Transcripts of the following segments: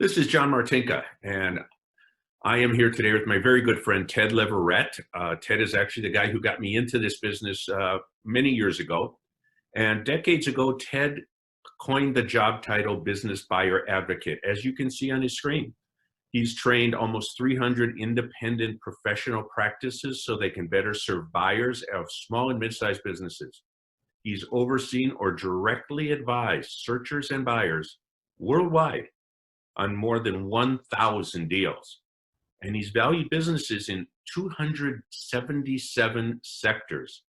This is John Martinka, and I am here today with my very good friend, Ted Leverette. Ted is actually the guy who got me into this business many years ago. And decades ago, Ted coined the job title Business Buyer Advocate. As you can see on his screen, he's trained almost 300 independent professional practices so they can better serve buyers of small and mid-sized businesses. He's overseen or directly advised searchers and buyers worldwide on more than 1,000 deals. And he's valued businesses in 277 sectors.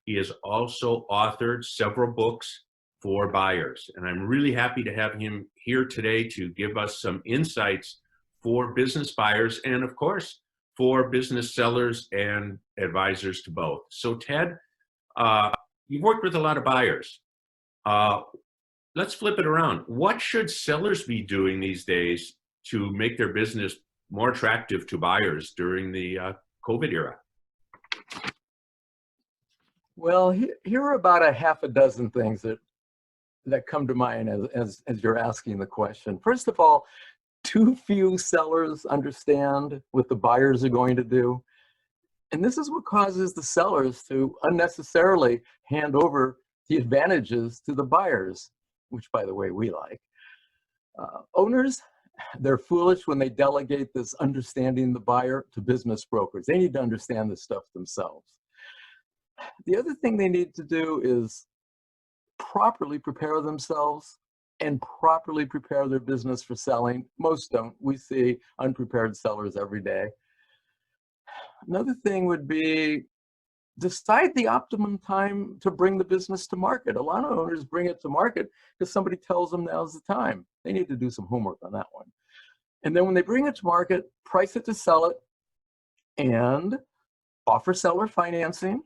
He has also authored several books for buyers. And I'm really happy to have him here today to give us some insights for business buyers and, of course, for business sellers and advisors to both. So, Ted, you've worked with a lot of buyers. Let's flip it around. What should sellers be doing these days to make their business more attractive to buyers during the COVID era? Well, here are about a half a dozen things that come to mind as you're asking the question. First of all, too few sellers understand what the buyers are going to do. And this is what causes the sellers to unnecessarily hand over the advantages to the buyers, which, by the way, we like. Owners, they're foolish when they delegate this understanding the buyer to business brokers. They need to understand this stuff themselves. The other thing they need to do is properly prepare themselves and properly prepare their business for selling. Most don't. We see unprepared sellers every day. Another thing would be decide the optimum time to bring the business to market. A lot of owners bring it to market because somebody tells them now's the time. They need to do some homework on that one. And then when they bring it to market, price it to sell it and offer seller financing.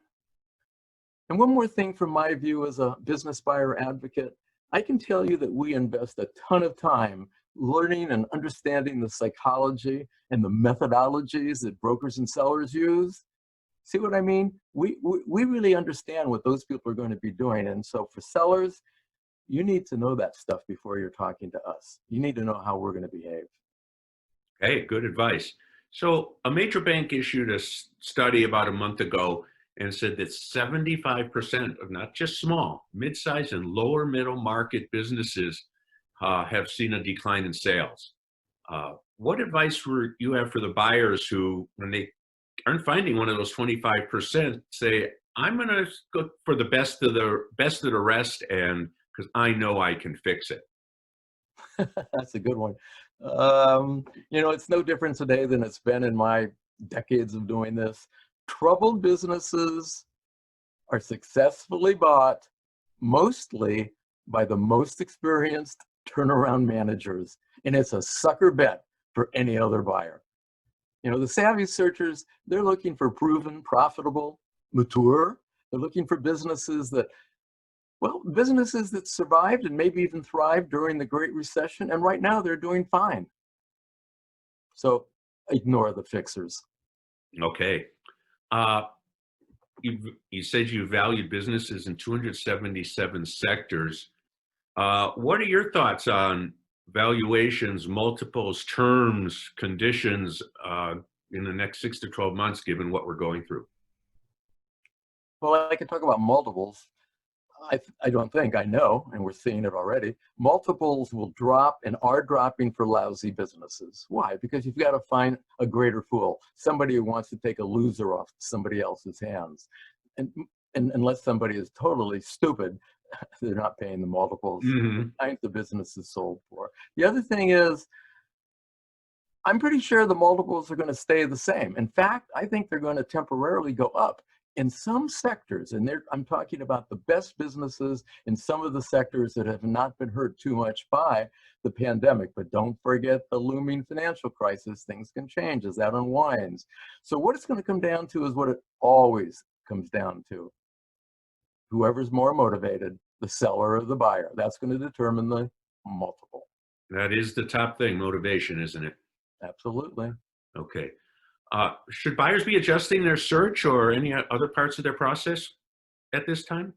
And one more thing from my view as a business buyer advocate, I can tell you that we invest a ton of time learning and understanding the psychology and the methodologies that brokers and sellers use. See what I mean? We really understand what those people are going to be doing. And so for sellers, you need to know that stuff before you're talking to us. You need to know how we're going to behave. Hey, good advice. So a major bank issued a study about a month ago and said that 75% of not just small, mid-size and lower middle market businesses have seen a decline in sales. What advice would you have for the buyers who, when they aren't finding one of those 25%, say, I'm going to go for the best of the rest, and because I know I can fix it? That's a good one. It's no different today than it's been in my decades of doing this. Troubled businesses are successfully bought mostly by the most experienced turnaround managers, and it's a sucker bet for any other buyer. The savvy searchers, they're looking for proven, profitable, mature. They're looking for businesses that survived and maybe even thrived during the Great Recession, and right now they're doing fine. So ignore the fixers. Okay. You said you valued businesses in 277 sectors. What are your thoughts on valuations, multiples, terms, conditions in the next 6 to 12 months, given what we're going through? Well, I can talk about multiples. I don't think, I know, and we're seeing it already. Multiples will drop and are dropping for lousy businesses. Why? Because you've got to find a greater fool, somebody who wants to take a loser off somebody else's hands. And unless somebody is totally stupid, they're not paying the multiples the kinds of business is sold for. The other thing is, I'm pretty sure the multiples are going to stay the same. In fact, I think they're going to temporarily go up in some sectors. And I'm talking about the best businesses in some of the sectors that have not been hurt too much by the pandemic. But don't forget the looming financial crisis. Things can change as that unwinds. So what it's going to come down to is what it always comes down to. Whoever's more motivated, the seller or the buyer, that's going to determine the multiple. That is the top thing, motivation, isn't it? Absolutely. Okay. Should buyers be adjusting their search or any other parts of their process at this time?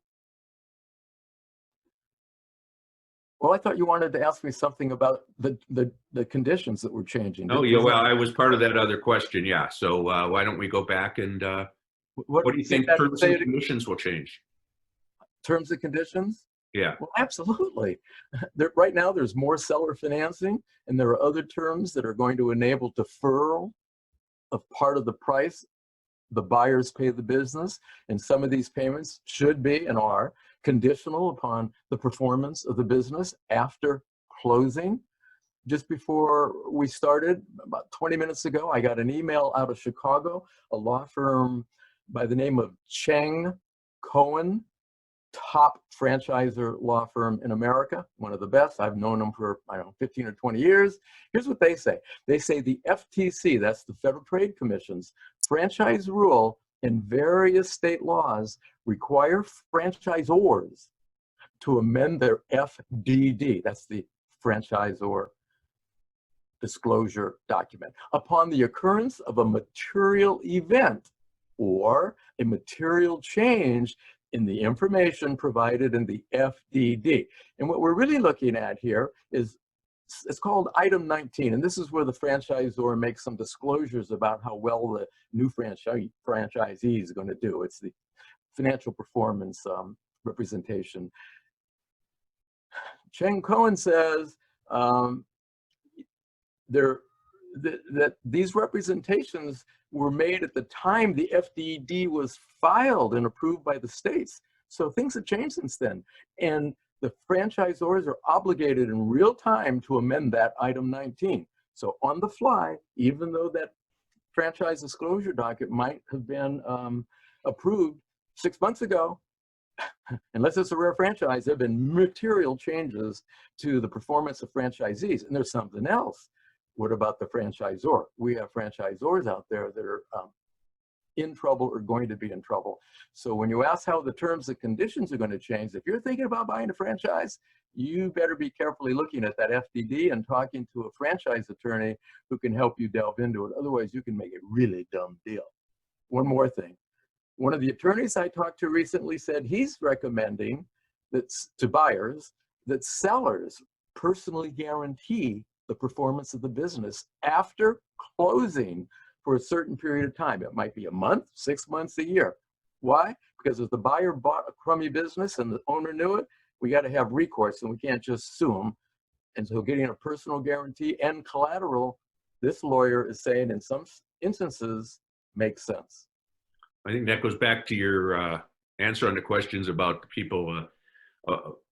Well, I thought you wanted to ask me something about the conditions that were changing. Oh, yeah, well, I was part of that other question, yeah. So why don't we go back and what do you think terms and conditions will change? Terms and conditions? Yeah. Well, absolutely. Right now, there's more seller financing, and there are other terms that are going to enable deferral of part of the price. The buyers pay the business, and some of these payments should be and are conditional upon the performance of the business after closing. Just before we started, about 20 minutes ago, I got an email out of Chicago, a law firm by the name of Cheng Cohen, top franchisor law firm in America, one of the best. I've known them for, I don't know, 15 or 20 years. Here's what they say. They say the FTC, that's the Federal Trade Commission's franchise rule and various state laws require franchisors to amend their FDD, that's the franchisor disclosure document, upon the occurrence of a material event or a material change in the information provided in the FDD. And what we're really looking at here is, it's called item 19, and this is where the franchisor makes some disclosures about how well the new franchisee is going to do. It's the financial performance representation. Cheng Cohen says that these representations were made at the time the FDD was filed and approved by the states. So things have changed since then. And the franchisors are obligated in real time to amend that item 19. So on the fly, even though that franchise disclosure docket might have been approved 6 months ago, unless it's a rare franchise, there have been material changes to the performance of franchisees. And there's something else. What about the franchisor? We have franchisors out there that are in trouble or going to be in trouble. So when you ask how the terms and conditions are going to change, if you're thinking about buying a franchise, you better be carefully looking at that FDD and talking to a franchise attorney who can help you delve into it. Otherwise, you can make a really dumb deal. One more thing. One of the attorneys I talked to recently said he's recommending that to buyers that sellers personally guarantee the performance of the business after closing for a certain period of time. It might be a month, 6 months, a year. Why? Because if the buyer bought a crummy business and the owner knew it, we got to have recourse and we can't just sue them. And so getting a personal guarantee and collateral, this lawyer is saying in some instances makes sense. I think that goes back to your answer on the questions about people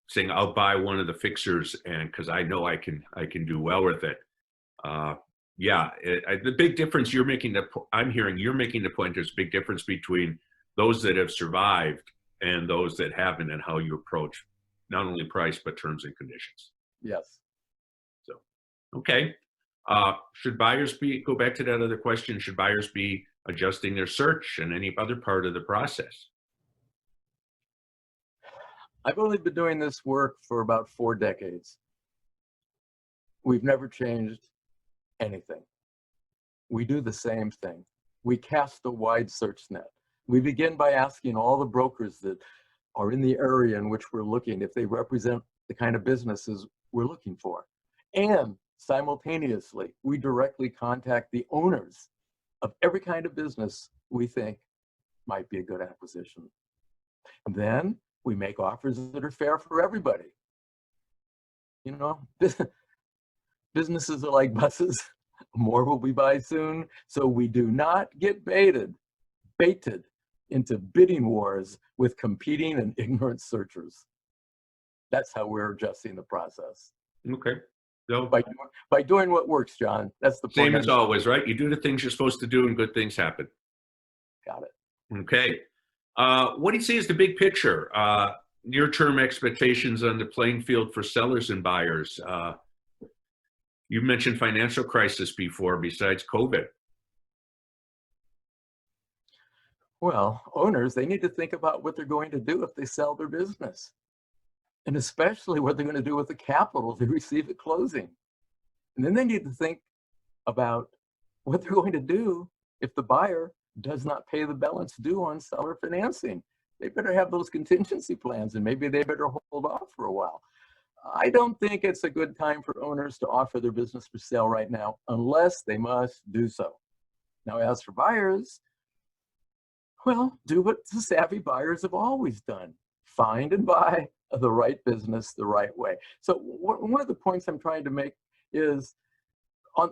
saying, I'll buy one of the fixers and because I know I can do well with it. Yeah, the big difference you're making, I'm hearing you're making the point, there's a big difference between those that have survived and those that haven't, and how you approach not only price, but terms and conditions. Yes. So, okay. Should buyers go back to that other question, should buyers be adjusting their search and any other part of the process? I've only been doing this work for about 4 decades. We've never changed anything. We do the same thing. We cast a wide search net. We begin by asking all the brokers that are in the area in which we're looking if they represent the kind of businesses we're looking for. And simultaneously, we directly contact the owners of every kind of business we think might be a good acquisition. And then we make offers that are fair for everybody. You know, businesses are like buses. More will we buy soon. So we do not get baited into bidding wars with competing and ignorant searchers. That's how we're adjusting the process. Okay. So by doing what works, John. That's the point. Same as always, right? You do the things you're supposed to do and good things happen. Got it. Okay. What do you see as the big picture? Near-term expectations on the playing field for sellers and buyers. You mentioned financial crisis before, besides COVID. Well, owners, they need to think about what they're going to do if they sell their business, and especially what they're going to do with the capital they receive at closing. And then they need to think about what they're going to do if the buyer does not pay the balance due on seller financing. They better have those contingency plans, and maybe they better hold off for a while. I don't think it's a good time for owners to offer their business for sale right now, unless they must do so. Now, as for buyers, well, do what the savvy buyers have always done. Find and buy the right business the right way. So one of the points I'm trying to make is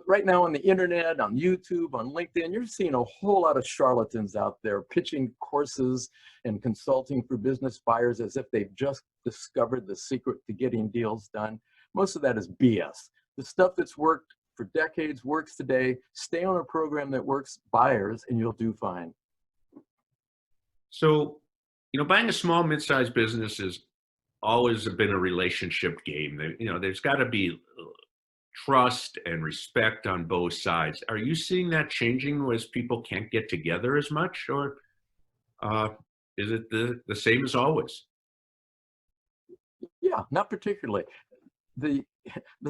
right now on the internet, on YouTube, on LinkedIn, you're seeing a whole lot of charlatans out there pitching courses and consulting for business buyers as if they've just discovered the secret to getting deals done. Most of that is BS. The stuff that's worked for decades works today. Stay on a program that works buyers and you'll do fine. So, buying a small mid-sized business has always been a relationship game. There's got to be trust and respect on both sides. Are you seeing that changing as people can't get together as much, or is it the same as always? Yeah, not particularly. The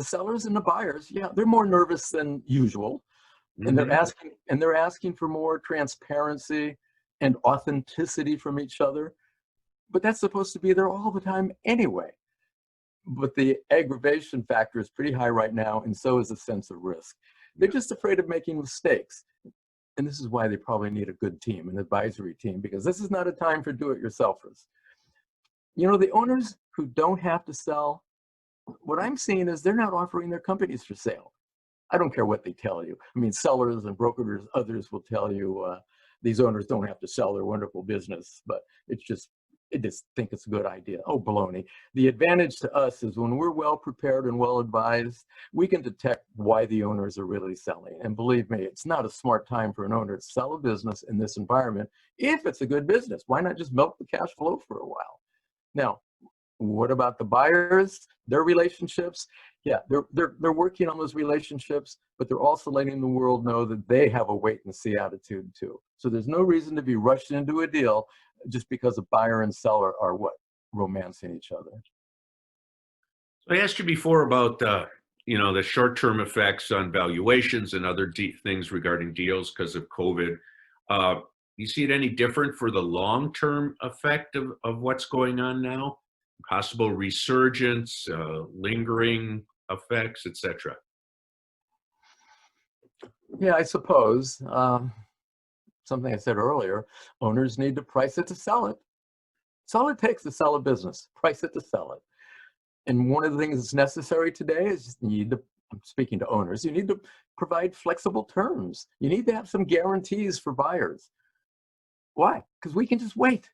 sellers and the buyers, yeah, they're more nervous than usual, and they're asking for more transparency and authenticity from each other. But that's supposed to be there all the time anyway. But the aggravation factor is pretty high right now, and so is the sense of risk. They're just afraid of making mistakes. And this is why they probably need a good team, an advisory team, because this is not a time for do-it-yourselfers. The owners who don't have to sell, what I'm seeing is they're not offering their companies for sale. I don't care what they tell you. I mean, sellers and brokers, others will tell you these owners don't have to sell their wonderful business, but they just think it's a good idea. Oh, baloney. The advantage to us is when we're well prepared and well advised, we can detect why the owners are really selling. And believe me, it's not a smart time for an owner to sell a business in this environment if it's a good business. Why not just milk the cash flow for a while? Now, what about the buyers, their relationships? Yeah, they're working on those relationships, but they're also letting the world know that they have a wait and see attitude too. So there's no reason to be rushed into a deal just because a buyer and seller are romancing each other. I asked you before about the short-term effects on valuations and other things regarding deals because of COVID. You see it any different for the long-term effect of what's going on now? Possible resurgence, lingering effects, etc. Yeah, I suppose. Something I said earlier, owners need to price it to sell it. It's all it takes to sell a business, price it to sell it. And one of the things that's necessary today is I'm speaking to owners, you need to provide flexible terms. You need to have some guarantees for buyers. Why? Because we can just wait.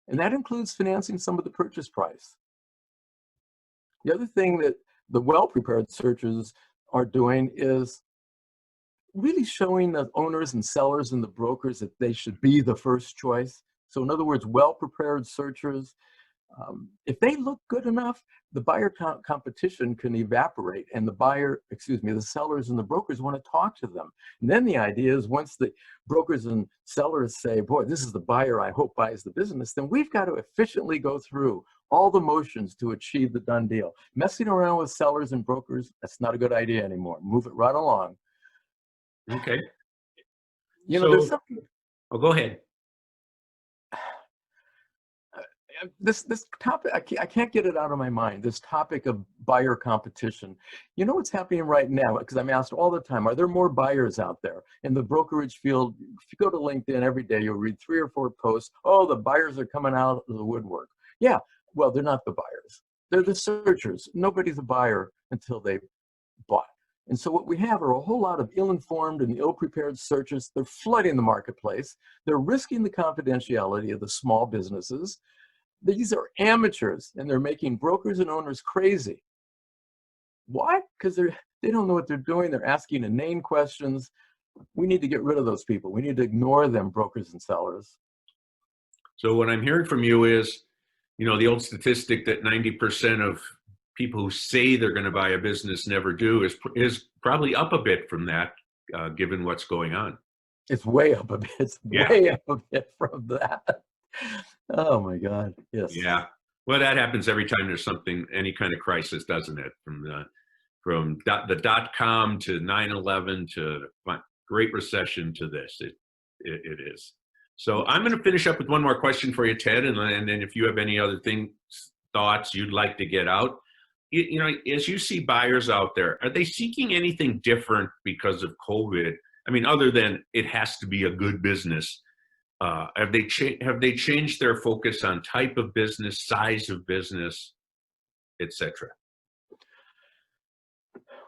And that includes financing some of the purchase price. The other thing that the well-prepared searchers are doing is really showing the owners and sellers and the brokers that they should be the first choice. So in other words, well-prepared searchers, if they look good enough, the buyer competition can evaporate, and the sellers and the brokers want to talk to them. And then the idea is once the brokers and sellers say, boy, this is the buyer I hope buys the business, then we've got to efficiently go through all the motions to achieve the done deal. Messing around with sellers and brokers, that's not a good idea anymore. Move it right along. Okay. There's something. Oh, go ahead. This topic, I can't get it out of my mind, this topic of buyer competition. What's happening right now, because I'm asked all the time, are there more buyers out there? In the brokerage field, if you go to LinkedIn every day, you'll read 3 or 4 posts, oh, the buyers are coming out of the woodwork. Yeah, well, they're not the buyers. They're the searchers. Nobody's a buyer until they bought. And so what we have are a whole lot of ill-informed and ill-prepared searchers. They're flooding the marketplace. They're risking the confidentiality of the small businesses. These are amateurs, and they're making brokers and owners crazy. Why? Because they don't know what they're doing. They're asking inane questions. We need to get rid of those people. We need to ignore them, brokers and sellers. So what I'm hearing from you is, the old statistic that 90% of people who say they're going to buy a business never do is probably up a bit from that, given what's going on. It's way up a bit. It's way up a bit from that. Oh my God, yes. Yeah, well, that happens every time there's any kind of crisis, doesn't it? From the dot-com to 9/11 to Great Recession to this, it is. So I'm going to finish up with one more question for you, Ted, and then if you have any other thoughts you'd like to get out? You know, as you see buyers out there, are they seeking anything different because of COVID? I mean, other than it has to be a good business, have they changed their focus on type of business, size of business, etc.?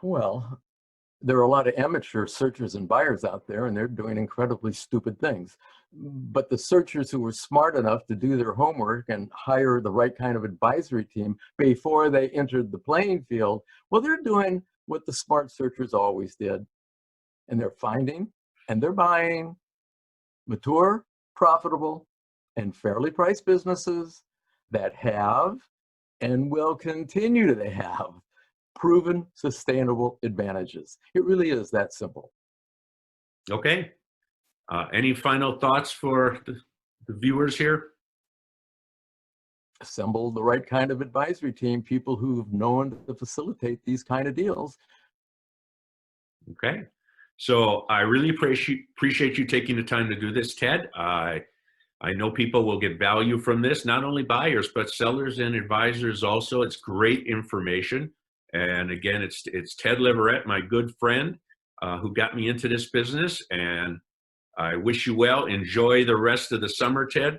Well, there are a lot of amateur searchers and buyers out there, and they're doing incredibly stupid things. But the searchers who were smart enough to do their homework and hire the right kind of advisory team before they entered the playing field, well, they're doing what the smart searchers always did. And they're finding and they're buying mature, profitable, and fairly priced businesses that have and will continue to have proven sustainable advantages. It really is that simple. Okay. Any final thoughts for the viewers here? Assemble the right kind of advisory team, people who've known to facilitate these kind of deals. Okay. So I really appreciate you taking the time to do this, Ted. I know people will get value from this, not only buyers, but sellers and advisors also. It's great information. And again, it's Ted Leverette, my good friend, who got me into this business. And I wish you well. Enjoy the rest of the summer, Ted.